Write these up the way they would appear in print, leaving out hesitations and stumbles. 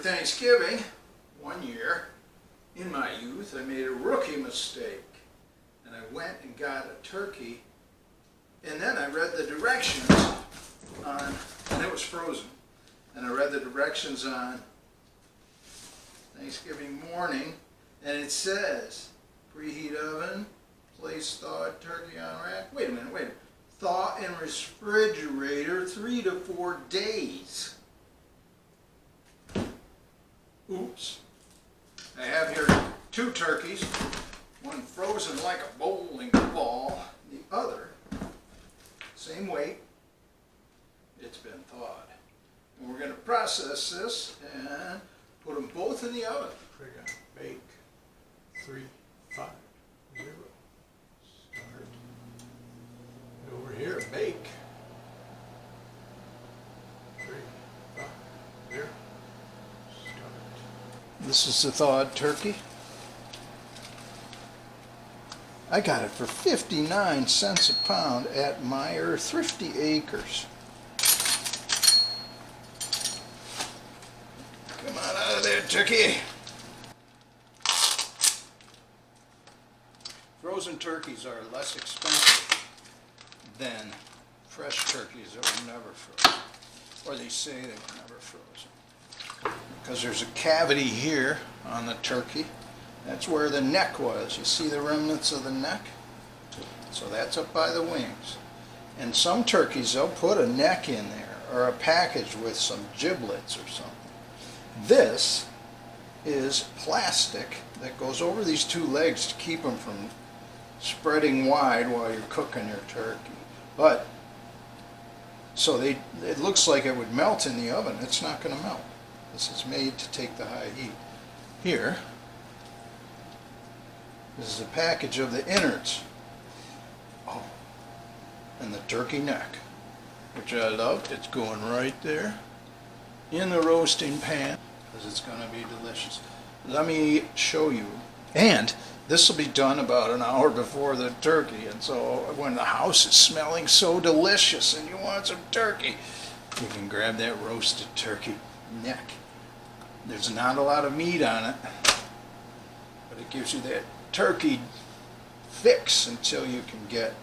Thanksgiving, one year, in my youth, I made a rookie mistake. And I went and got a turkey, and then I read the directions on, and it was frozen, and I read the directions on Thanksgiving morning, and it says, preheat oven, place thawed turkey on rack. Wait a minute. Thaw in refrigerator 3 to 4 days. Oops. I have here 2 turkeys, one frozen like a bowling ball, the other, same weight, it's been thawed. And we're going to process this and put them both in the oven. We're going to bake 350. Start. Over here, bake 350. This is the thawed turkey. I got it for 59 cents a pound at Meyer Thrifty Acres. Come on out of there, turkey. Frozen turkeys are less expensive than fresh turkeys that were never frozen. Or they say they were never frozen. Because there's a cavity here on the turkey. That's where the neck was. You see the remnants of the neck? So that's up by the wings. And some turkeys, they'll put a neck in there or a package with some giblets or something. This is plastic that goes over these 2 legs to keep them from spreading wide while you're cooking your turkey. But, so it looks like it would melt in the oven. It's not going to melt. This is made to take the high heat. Here, this is a package of the innards. Oh, and the turkey neck, which I love. It's going right there in the roasting pan because it's going to be delicious. Let me show you. And this will be done about an hour before the turkey. And so when the house is smelling so delicious and you want some turkey, you can grab that roasted turkey neck. There's not a lot of meat on it, but it gives you that turkey fix until you can get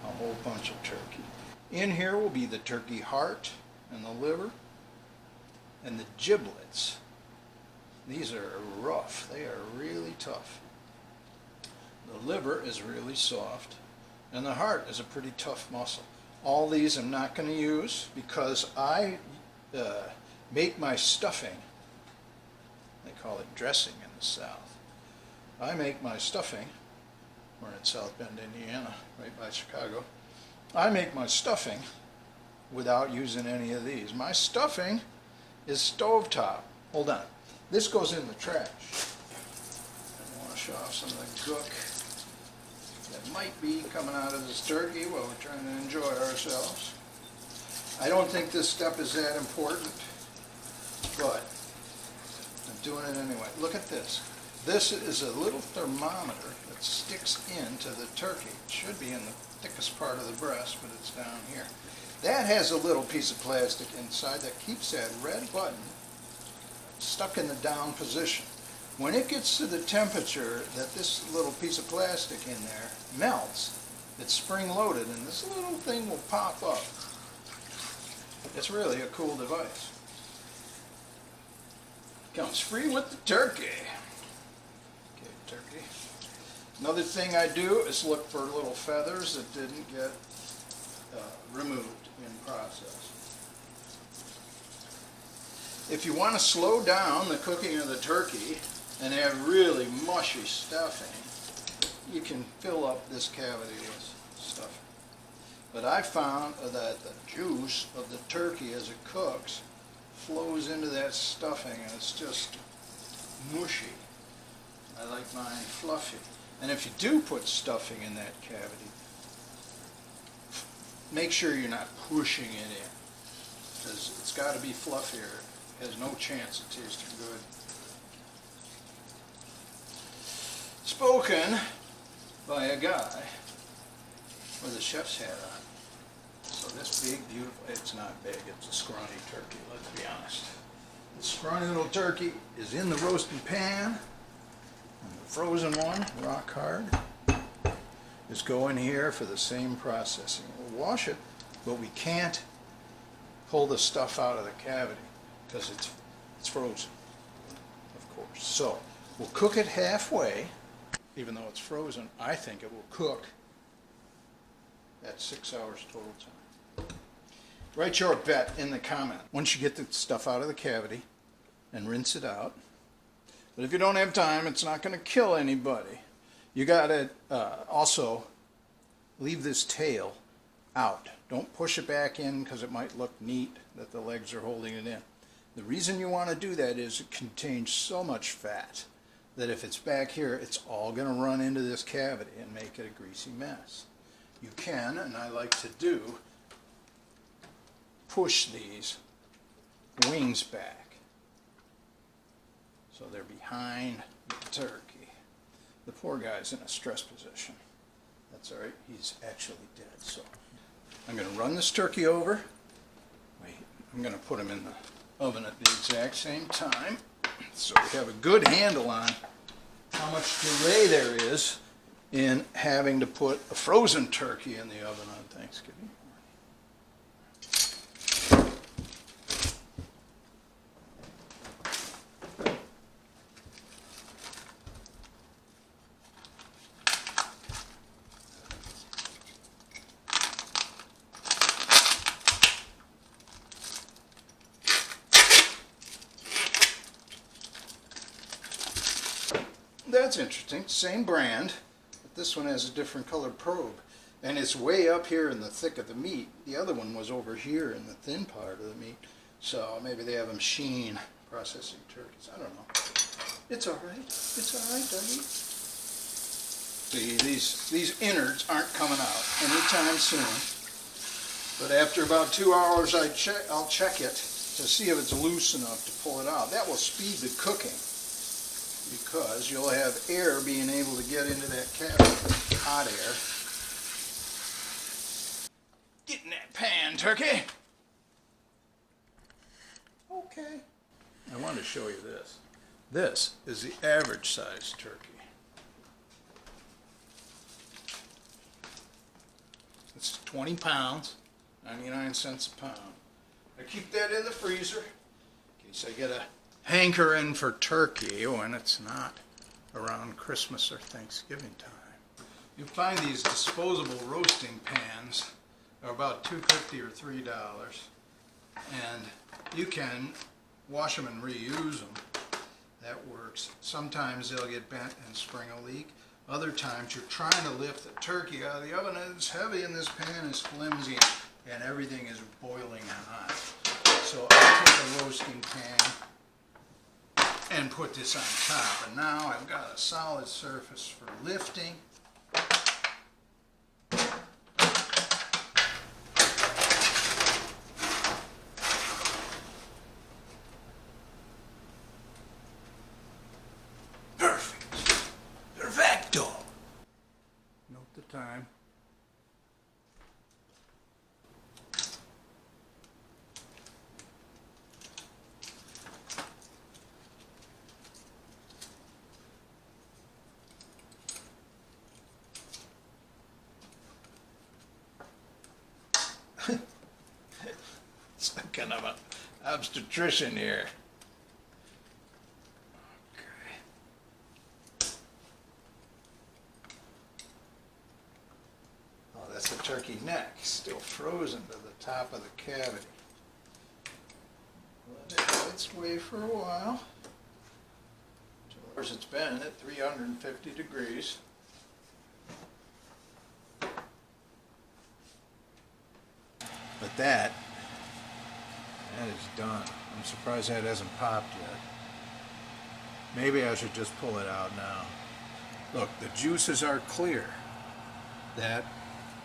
a whole bunch of turkey. In here will be the turkey heart and the liver and the giblets. These are rough. They are really tough. The liver is really soft and the heart is a pretty tough muscle. All these I'm not going to use because I make my stuffing. They call it dressing in the South. I make my stuffing, we're in South Bend, Indiana, right by Chicago. I make my stuffing without using any of these. My stuffing is stovetop. Hold on. This goes in the trash. And wash off some of the gook that might be coming out of this turkey while we're trying to enjoy ourselves. I don't think this step is that important, but I'm doing it anyway. Look at this. This is a little thermometer that sticks into the turkey. It should be in the thickest part of the breast, but it's down here. That has a little piece of plastic inside that keeps that red button stuck in the down position. When it gets to the temperature that this little piece of plastic in there melts, it's spring-loaded, and this little thing will pop up. It's really a cool device. Comes free with the turkey. Okay, turkey. Another thing I do is look for little feathers that didn't get removed in process. If you want to slow down the cooking of the turkey and have really mushy stuffing, you can fill up this cavity with stuffing. But I found that the juice of the turkey as it cooks flows into that stuffing and it's just mushy. I like mine fluffy. And if you do put stuffing in that cavity, make sure you're not pushing it in, because it's got to be fluffier. It has no chance of tasting good. Spoken by a guy with a chef's hat on. So this big, beautiful, it's not big, it's a scrawny turkey, let's be honest. It's scrawny little turkey is in the roasting pan. And the frozen one, rock hard, is going here for the same processing. We'll wash it, but we can't pull the stuff out of the cavity because it's frozen, of course. So we'll cook it halfway, even though it's frozen. I think it will cook at 6 hours total time. Write your bet in the comment once you get the stuff out of the cavity and rinse it out. But if you don't have time, it's not going to kill anybody. You got to also leave this tail out. Don't push it back in because it might look neat that the legs are holding it in. The reason you want to do that is it contains so much fat that if it's back here, it's all going to run into this cavity and make it a greasy mess. You can, and I like to do, push these wings back so they're behind the turkey. The poor guy's in a stress position. That's all right, he's actually dead. So I'm going to run this turkey over. Wait, I'm going to put him in the oven at the exact same time so we have a good handle on how much delay there is in having to put a frozen turkey in the oven on Thanksgiving. That's interesting. Same brand, but this one has a different colored probe. And it's way up here in the thick of the meat. The other one was over here in the thin part of the meat. So maybe they have a machine processing turkeys. I don't know. It's all right. It's all right, Dougie. See, these innards aren't coming out anytime soon. But after about 2 hours, I'll check it to see if it's loose enough to pull it out. That will speed the cooking, because you'll have air being able to get into that cavity, hot air. Get in that pan, turkey. Okay. I wanted to show you this. This is the average size turkey. It's 20 pounds, 99 cents a pound. I keep that in the freezer in case I get a hankering for turkey when it's not around Christmas or Thanksgiving time. You find these disposable roasting pans are about $2.50 or $3, and you can wash them and reuse them. That works. Sometimes they'll get bent and spring a leak. Other times you're trying to lift the turkey out of the oven and it's heavy and this pan is flimsy and everything is boiling hot. So I'll take a roasting pan and put this on top, and now I've got a solid surface for lifting. Perfect. Perfecto. Note the time. Some kind of an obstetrician here. Okay. Oh, that's the turkey neck, still frozen to the top of the cavity. Let it go its way for a while. Of course, it's been at 350 degrees. But that is done. I'm surprised that hasn't popped yet. Maybe I should just pull it out now. Look, the juices are clear. That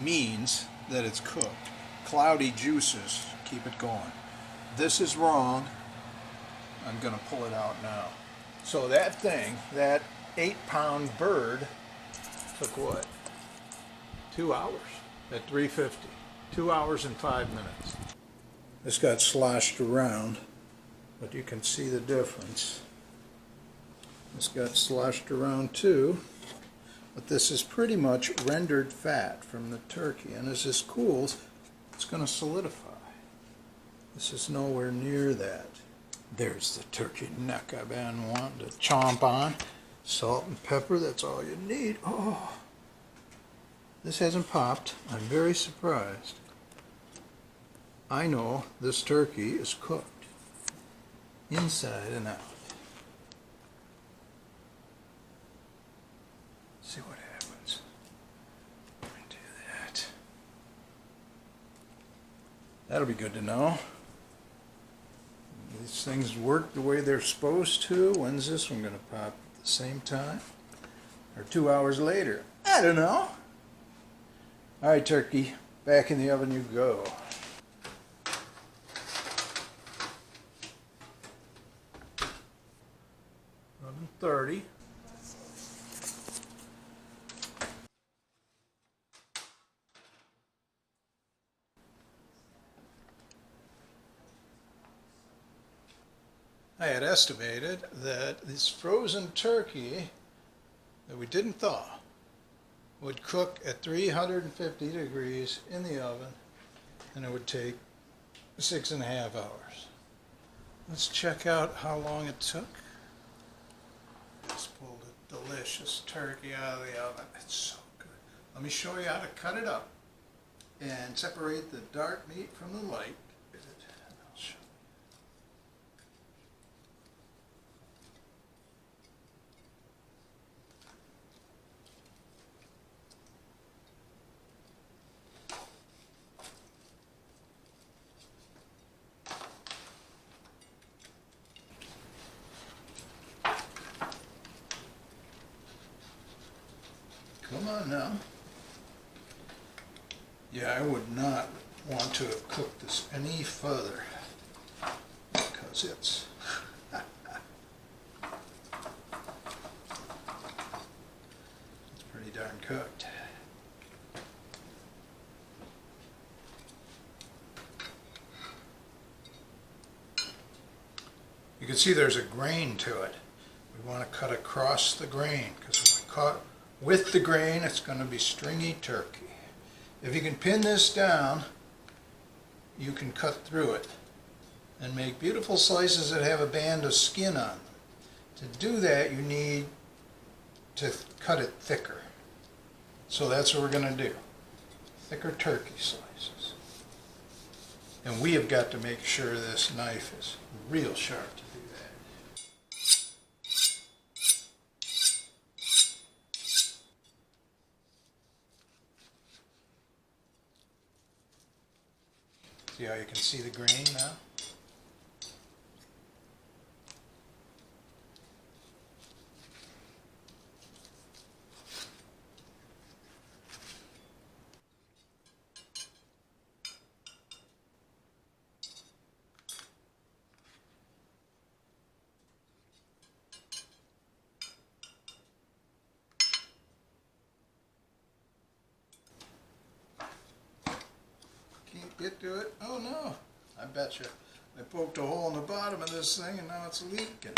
means that it's cooked. Cloudy juices keep it going. This is wrong. I'm going to pull it out now. So that thing, that 8-pound bird, took what? 2 hours at 350. 2 hours and 5 minutes. This got sloshed around but you can see the difference. This got sloshed around too, but this is pretty much rendered fat from the turkey, and as this cools, it's going to solidify. This is nowhere near that. There's the turkey neck I've been wanting to chomp on. Salt and pepper, that's all you need. Oh, this hasn't popped. I'm very surprised. I know this turkey is cooked inside and out. See what happens. Do that. That'll be good to know. These things work the way they're supposed to. When's this one going to pop? At the same time? Or 2 hours later? I don't know. Alright, turkey. Back in the oven you go. 11:30. I had estimated that this frozen turkey that we didn't thaw would cook at 350 degrees in the oven, and it would take 6.5 hours. Let's check out how long it took. Just pulled a delicious turkey out of the oven. It's so good. Let me show you how to cut it up and separate the dark meat from the light. I'll show you. Come on now. Yeah, I would not want to cook this any further because it's it's pretty darn cooked. You can see there's a grain to it. We want to cut across the grain because if we cut with the grain, it's going to be stringy turkey. If you can pin this down, you can cut through it and make beautiful slices that have a band of skin on them. To do that, you need to cut it thicker. So that's what we're going to do. Thicker turkey slices. And we have got to make sure this knife is real sharp to do that. See how you can see the grain now? Can't get to it? Oh no, I bet you. I poked a hole in the bottom of this thing and now it's leaking.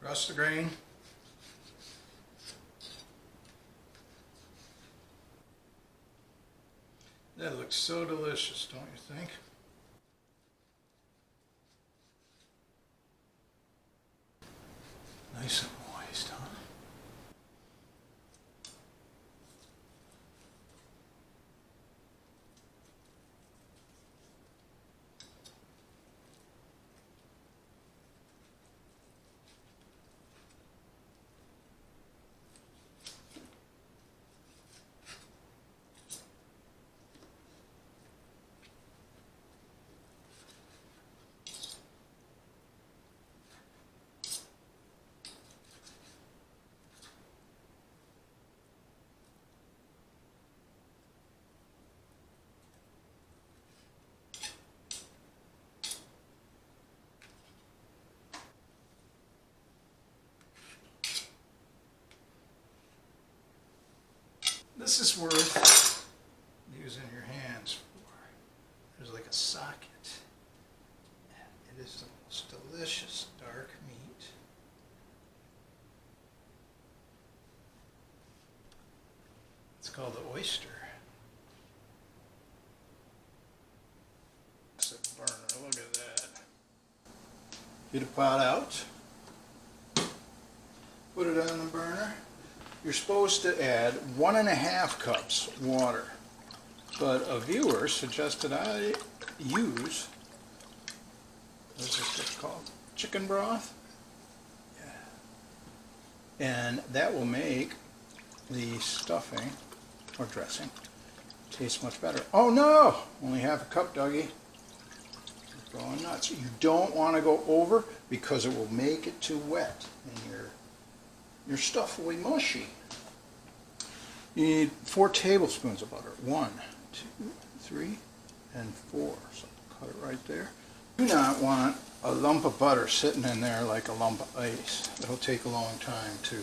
Across the grain. That looks so delicious, don't you think? Nice and moist, huh? This is worth using your hands for. There's like a socket. It is the most delicious dark meat. It's called the oyster. It's a burner, look at that. Get a pot out. Put it on the burner. You're supposed to add 1.5 cups water, but a viewer suggested I use, what is this called? Chicken broth? Yeah. And that will make the stuffing or dressing taste much better. Oh no! Only 1/2 cup, Dougie. You're going nuts. You don't want to go over because it will make it too wet and your stuff will be mushy. You need 4 tablespoons of butter. 1, 2, 3, and 4. So cut it right there. You do not want a lump of butter sitting in there like a lump of ice. It'll take a long time to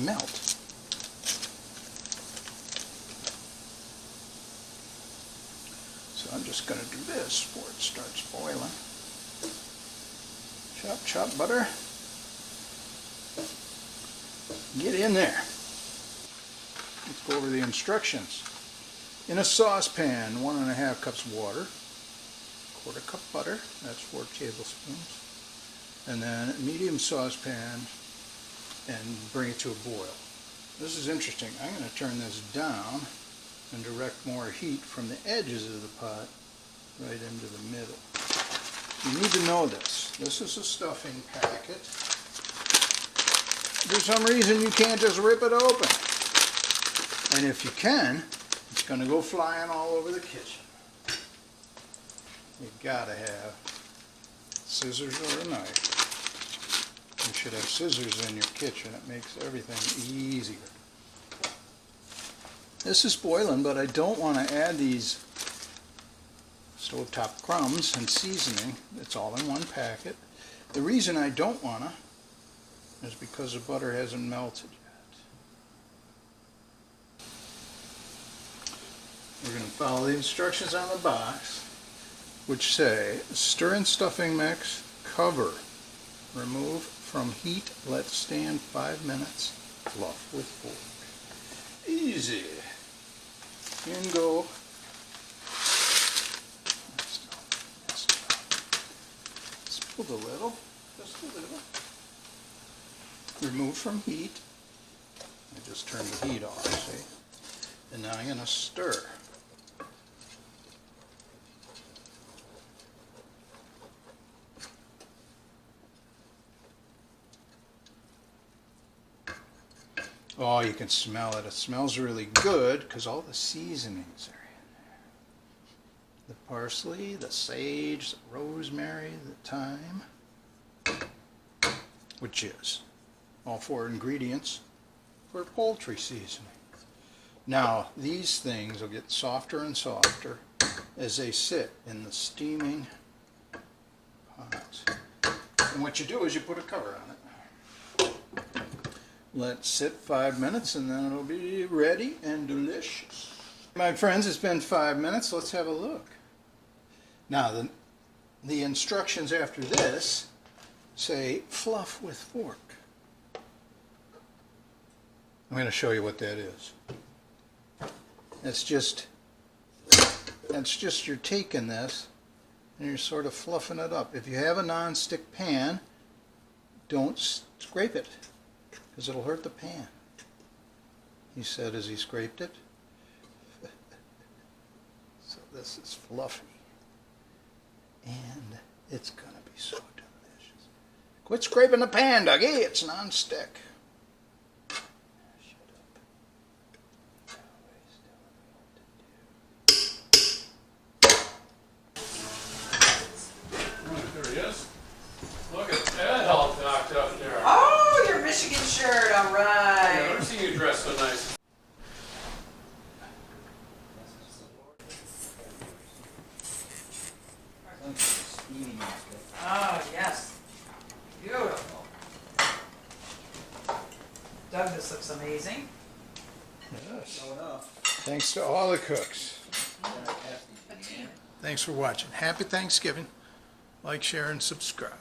melt. So I'm just going to do this before it starts boiling. Chop, chop butter. Get in there. Let's go over the instructions. In a saucepan, 1.5 cups of water, 1/4 cup butter, that's 4 tablespoons, and then a medium saucepan and bring it to a boil. This is interesting. I'm going to turn this down and direct more heat from the edges of the pot right into the middle. You need to know this. This is a stuffing packet. For some reason you can't just rip it open. And if you can, it's going to go flying all over the kitchen. You've got to have scissors or a knife. You should have scissors in your kitchen. It makes everything easier. This is boiling, but I don't want to add these stovetop crumbs and seasoning. It's all in one packet. The reason I don't want to is because the butter hasn't melted yet. We're going to follow the instructions on the box, which say, stir in stuffing mix, cover, remove from heat, let stand 5 minutes, fluff with fork. Easy. In go. Spill a little, just a little. Remove from heat. I just turned the heat off, see? And now I'm going to stir. Oh, you can smell it. It smells really good because all the seasonings are in there. The parsley, the sage, the rosemary, the thyme, which is all 4 ingredients for poultry seasoning. Now, these things will get softer and softer as they sit in the steaming pot. And what you do is you put a cover on it. Let it sit 5 minutes and then it'll be ready and delicious. My friends, it's been 5 minutes. Let's have a look. Now, the instructions after this say fluff with fork. I'm going to show you what that is. That's just you're taking this and you're sort of fluffing it up. If you have a non-stick pan, don't scrape it, because it'll hurt the pan. He said as he scraped it. So this is fluffy. And it's going to be so delicious. Quit scraping the pan, Dougie. It's non-stick. Shut up. Always telling me what to do. There he is. Look at that all knocked up there. Oh, your Michigan shirt, all right. I've never seen you dressed so nice. Oh, yes. Beautiful. Doug, this looks amazing. Yes. Know enough. Thanks to all the cooks. Thanks for watching. Happy Thanksgiving. Like, share, and subscribe.